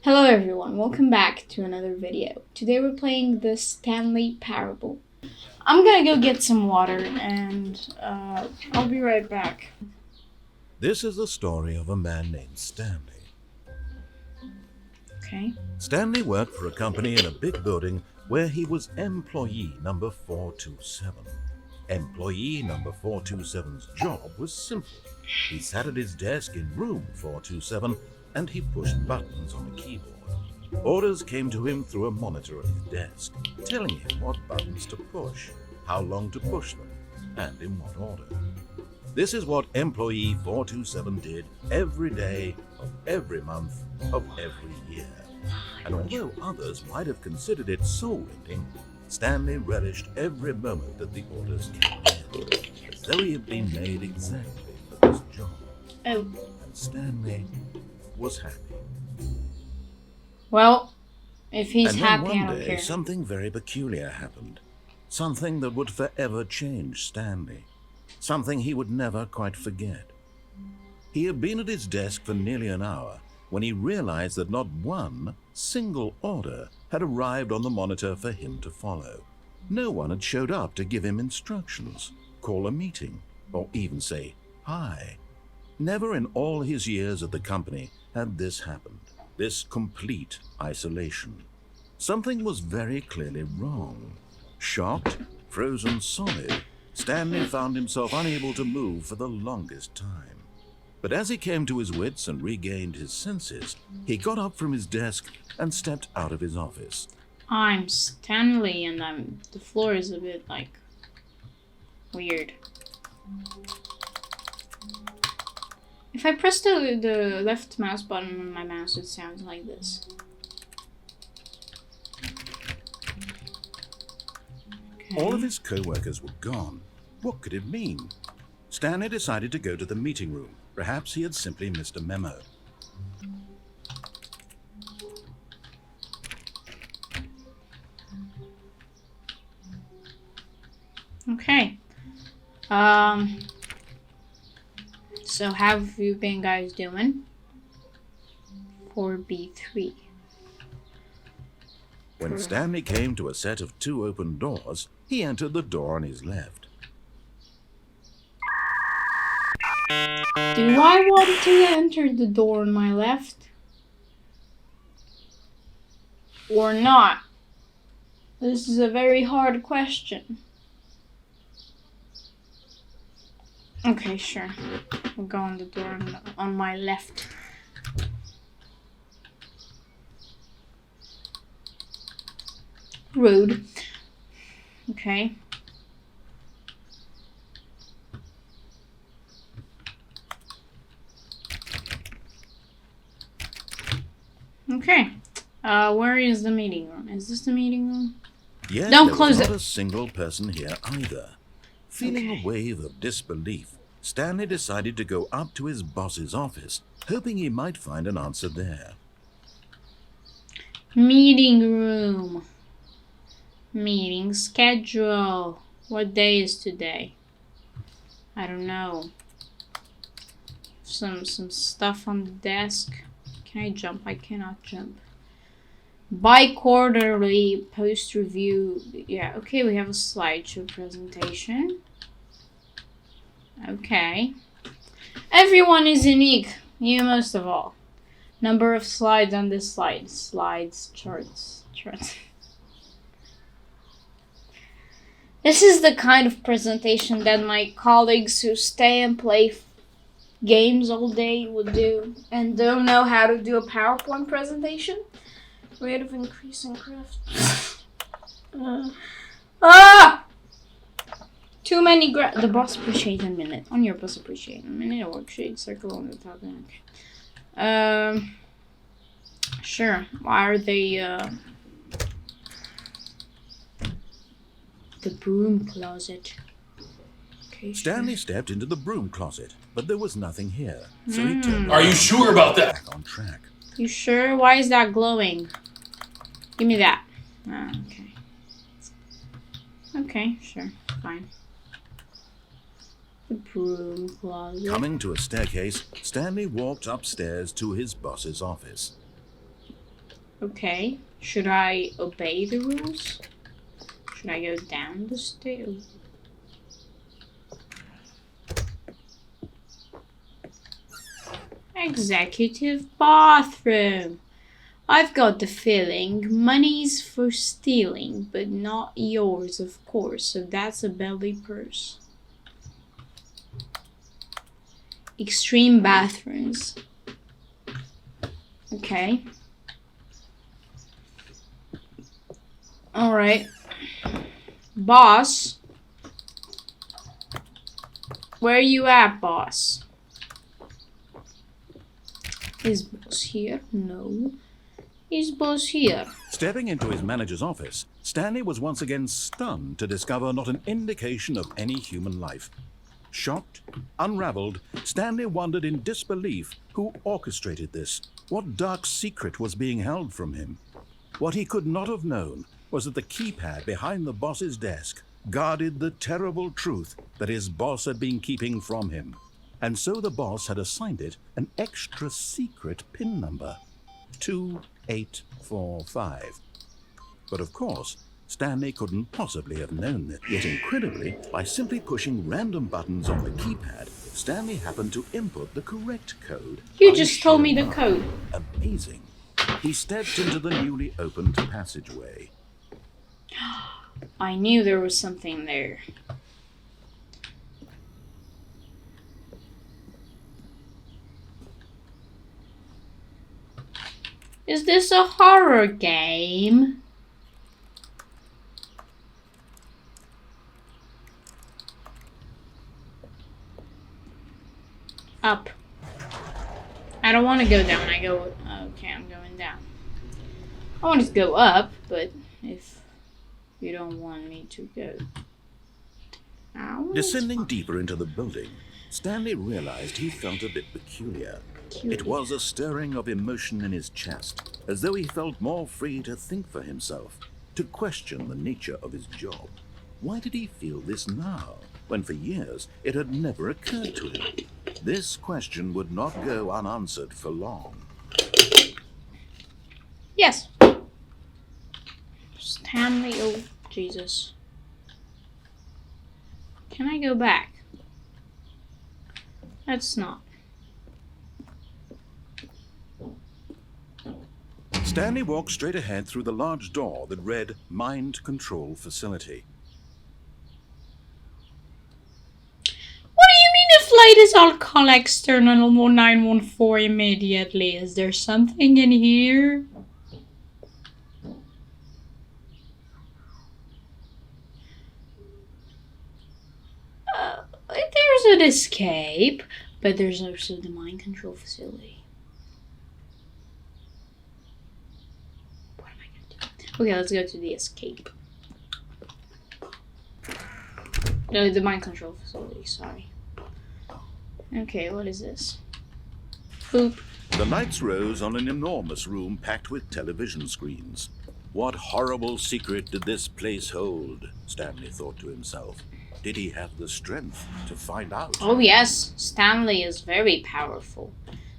Hello everyone, welcome back to another video. Today we're playing the Stanley Parable. I'm gonna go get some water and I'll be right back. This is the story of a man named Stanley. Okay. Stanley worked for a company in a big building where he was employee number 427. Employee number 427's job was simple. He sat at his desk in room 427 and he pushed buttons on a keyboard. Orders came to him through a monitor at his desk, telling him what buttons to push, how long to push them, and in what order. This is what employee 427 did every day of every month of every year. And although others might have considered it soul-rending, Stanley relished every moment that the orders came in, as though he had been made exactly for this job. Oh. And Stanley was happy. Well, if he's And then happy, I one don't day, care. something very peculiar happened. Something that would forever change Stanley. Something he would never quite forget. He had been at his desk for nearly an hour when he realized that not one single order had arrived on the monitor for him to follow. No one had showed up to give him instructions, call a meeting, or even say hi. Never in all his years at the company had this happened, this complete isolation. Something was very clearly wrong. Shocked, frozen solid, Stanley found himself unable to move for the longest time. But as he came to his wits and regained his senses, he got up from his desk and stepped out of his office. I'm Stanley and the floor is a bit weird. If I press the left mouse button on my mouse, it sounds like this. Okay. All of his co-workers were gone. What could it mean? Stanley decided to go to the meeting room. Perhaps he had simply missed a memo. Okay. So how have you been guys doing? 4B3. When Stanley came to a set of two open doors, he entered the door on his left. Do I want to enter the door on my left? Or not? This is a very hard question. Okay, sure. We'll go on the door on my left. Rude. Okay. Okay. Where is the meeting room? Is this the meeting room? Yet Don't there close was it. not a single person here either. Feeling Okay. a wave of disbelief, Stanley decided to go up to his boss's office, hoping he might find an answer there. Meeting room. Meeting schedule. What day is today? I don't know. Some stuff on the desk. Can I jump? I cannot jump. Bi-quarterly post review. Yeah, okay, we have a slideshow presentation. Okay. Everyone is unique. You most of all. Number of slides on this slide. Slides, charts. This is the kind of presentation that my colleagues who stay and play games all day would do and don't know how to do a PowerPoint presentation. Rate of increase in craft. Too many the boss appreciate a minute. On your boss appreciate a minute. A worksheet circle on the top. Okay. Sure. Why are they the broom closet? Okay, sure. Stanley stepped into the broom closet, but there was nothing here, so he turned Are you sure about that? back on track. You sure? Why is that glowing? Give me that. Okay. Okay, sure. Fine. The broom closet. Coming to a staircase, Stanley walked upstairs to his boss's office. Okay. Should I obey the rules? Should I go down the stairs? Executive bathroom. I've got the feeling money's for stealing, but not yours, of course. So that's a belly purse. Extreme bathrooms. Okay. Alright. Boss. Where you at, boss? Is boss here? No. Is boss here? Stepping into his manager's office, Stanley was once again stunned to discover not an indication of any human life. Shocked, unraveled, Stanley wondered in disbelief who orchestrated this. What dark secret was being held from him? What he could not have known was that the keypad behind the boss's desk guarded the terrible truth that his boss had been keeping from him. And so the boss had assigned it an extra secret PIN number, 2845. But of course, Stanley couldn't possibly have known that. Yet incredibly, by simply pushing random buttons on the keypad, Stanley happened to input the correct code. You just told me the code. Amazing. He stepped into the newly opened passageway. I knew there was something there. Is this a horror game? Up. I don't want to go down. Okay, I'm going down. I want to go up, but if you don't want me to go. Descending deeper into the building, Stanley realized he felt a bit peculiar. It was a stirring of emotion in his chest, as though he felt more free to think for himself, to question the nature of his job. Why did he feel this now, when for years it had never occurred to him? This question would not go unanswered for long. Yes. Stanley, oh Jesus. Can I go back? Let's not. Stanley walked straight ahead through the large door that read Mind Control Facility. What do you mean the flight is all call external 914 immediately? Is there something in here? There's an escape, but there's also the mind control facility. What am I going to do? Okay, let's go to the escape. No, the mind control facility, sorry. Okay, what is this? Boop. The lights rose on an enormous room packed with television screens. What horrible secret did this place hold? Stanley thought to himself. Did he have the strength to find out? Oh yes, Stanley is very powerful.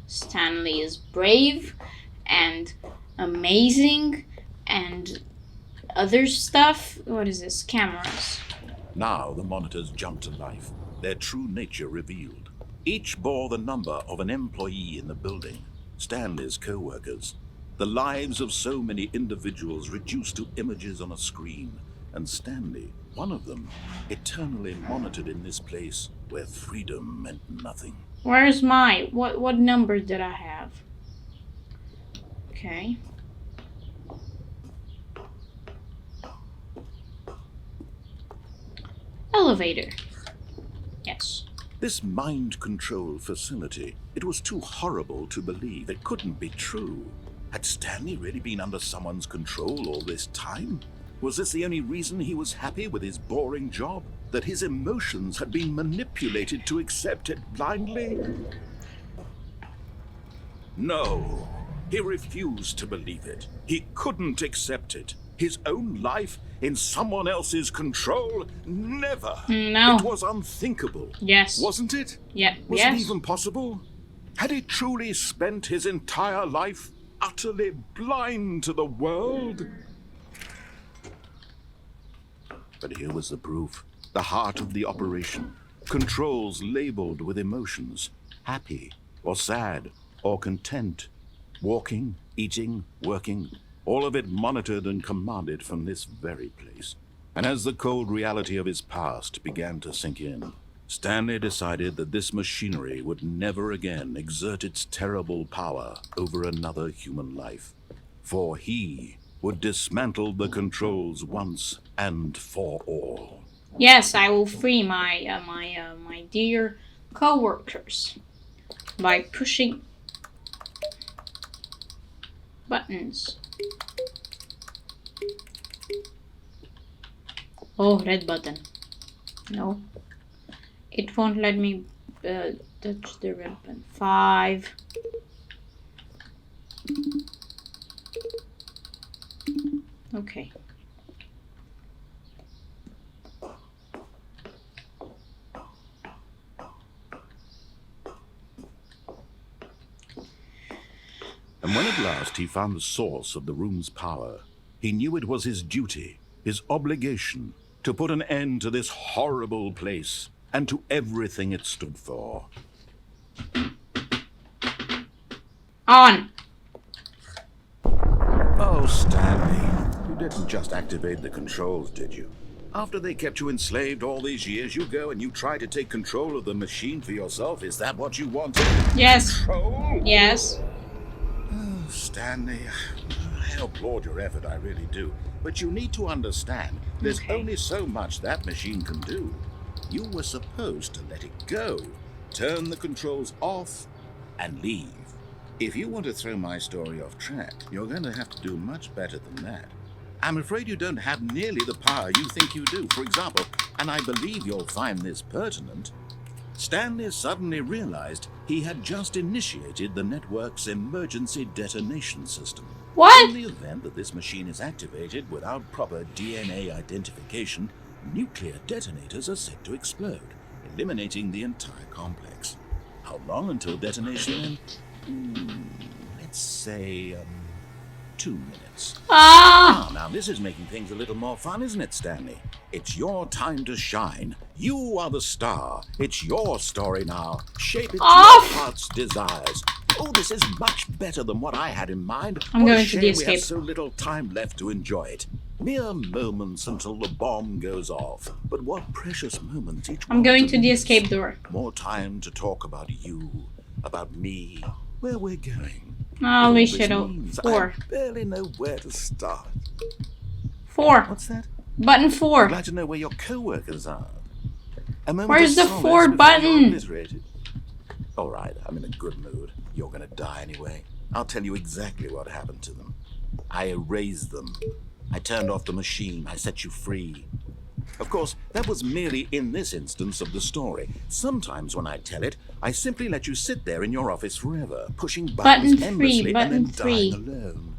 Stanley is brave and amazing and other stuff. What is this? Cameras. Now the monitors jumped to life, their true nature revealed. Each bore the number of an employee in the building, Stanley's co-workers. The lives of so many individuals reduced to images on a screen, and Stanley, one of them, eternally monitored in this place where freedom meant nothing. Where's my... What number did I have? Okay. Elevator. Yes. This mind control facility, it was too horrible to believe. It couldn't be true. Had Stanley really been under someone's control all this time? Was this the only reason he was happy with his boring job? That his emotions had been manipulated to accept it blindly? No, he refused to believe it. He couldn't accept it. His own life in someone else's control? Never. No. It was unthinkable. Yes. Wasn't it? Yeah. Was yes. it even possible? Had he truly spent his entire life utterly blind to the world? But here was the proof. The heart of the operation. Controls labeled with emotions. Happy, or sad, or content. Walking, eating, working. All of it monitored and commanded from this very place. And as the cold reality of his past began to sink in, Stanley decided that this machinery would never again exert its terrible power over another human life. For he would dismantle the controls once and for all. Yes, I will free my my dear co-workers by pushing buttons. Oh, red button. No. It won't let me touch the red button. 5. Okay. And when at last he found the source of the room's power, he knew it was his duty, his obligation, to put an end to this horrible place and to everything it stood for. On! Oh, Stanley, you didn't just activate the controls, did you? After they kept you enslaved all these years, you go and you try to take control of the machine for yourself. Is that what you wanted? Yes. Control? Yes. Oh, Stanley, I applaud your effort, I really do. But you need to understand, there's only so much that machine can do. You were supposed to let it go, turn the controls off, and leave. If you want to throw my story off track, you're going to have to do much better than that. I'm afraid you don't have nearly the power you think you do. For example, and I believe you'll find this pertinent, Stanley suddenly realized he had just initiated the network's emergency detonation system. What? In the event that this machine is activated without proper DNA identification, nuclear detonators are set to explode, eliminating the entire complex. How long until detonation? Let's say, 2 minutes. Ah! Now this is making things a little more fun, isn't it, Stanley? It's your time to shine. You are the star. It's your story now. Shape it to your heart's desires. Oh, this is much better than what I had in mind. I'm going to the We escape. have so little time left to enjoy it. Mere moments until the bomb goes off. But what precious moments each one. I'm going to the is. escape door. More time to talk about you, about me, where we're going. Oh, we should have have 4. I barely know where to start. 4. What's that? Button I'm 4. glad to know where your co-workers are. A moment Where's of the solace 4 before button? you're obliterated. All right, I'm in a good mood. You're gonna die anyway. I'll tell you exactly what happened to them. I erased them. I turned off the machine. I set you free. Of course, that was merely in this instance of the story. Sometimes when I tell it, I simply let you sit there in your office forever, pushing buttons Button 3, endlessly button and then 3. dying alone.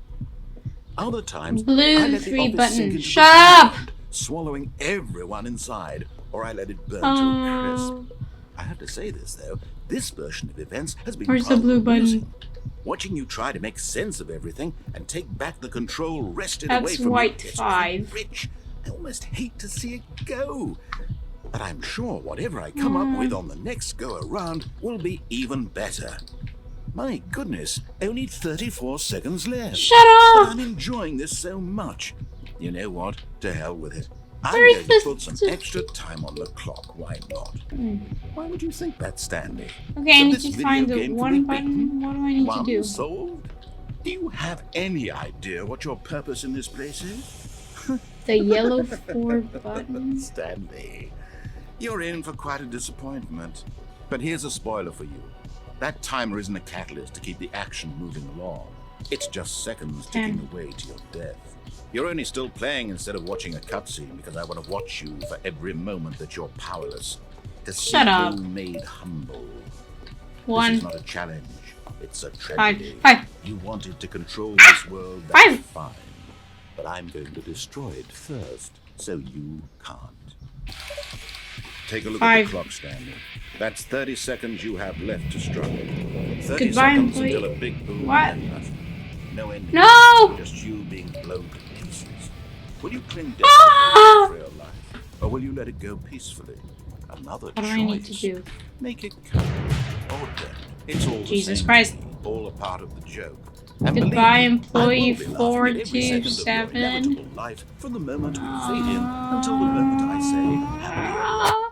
Other times, Blue I let the 3 office sink button. into the Shut up! ground, swallowing everyone inside, or I let it burn to a crisp. I have to say this, though. This version of events has been Where's the blue button? amusing. Watching you try to make sense of everything and take back the control wrested away That's from white you. It's 5. rich. I almost hate to see it go. But I'm sure whatever I come up with on the next go-around will be even better. My goodness, only 34 seconds left. Shut But up! I'm enjoying this so much. You know what? To hell with it. I'm Where is going this- to put some extra time on the clock. Why not? Why would you think that, Stanley? Okay, I That need this to video find the game can 1 be button. beaten? What do I need to do? Solved? Do you have any idea what your purpose in this place is? The yellow 4 button. Stanley, you're in for quite a disappointment. But here's a spoiler for you. That timer isn't a catalyst to keep the action moving along. It's just seconds ticking away to your death. You're only still playing instead of watching a cutscene because I want to watch you for every moment that you're powerless. To see Shut up. you made humble. This 1. is not a challenge. It's a tragedy. 5. You wanted to control this world, that's 5. fine. But I'm going to destroy it first, so you can't. Take a look at 5. the clock, Stanley. That's 30 seconds you have left to struggle. 30 Goodbye, seconds employee. until a big boom What? and nothing. No ending. No! Just you being blown to pieces. Will you cling desperately for your life, or will you let it go peacefully? Another What do choice. I need to do? Make it count or don't. It's all the Jesus same. Christ. All a part of the joke. And Goodbye, believe me, I will employee be laughing at every second of your 427. inevitable life from the moment we fade in until the moment I say happily ever.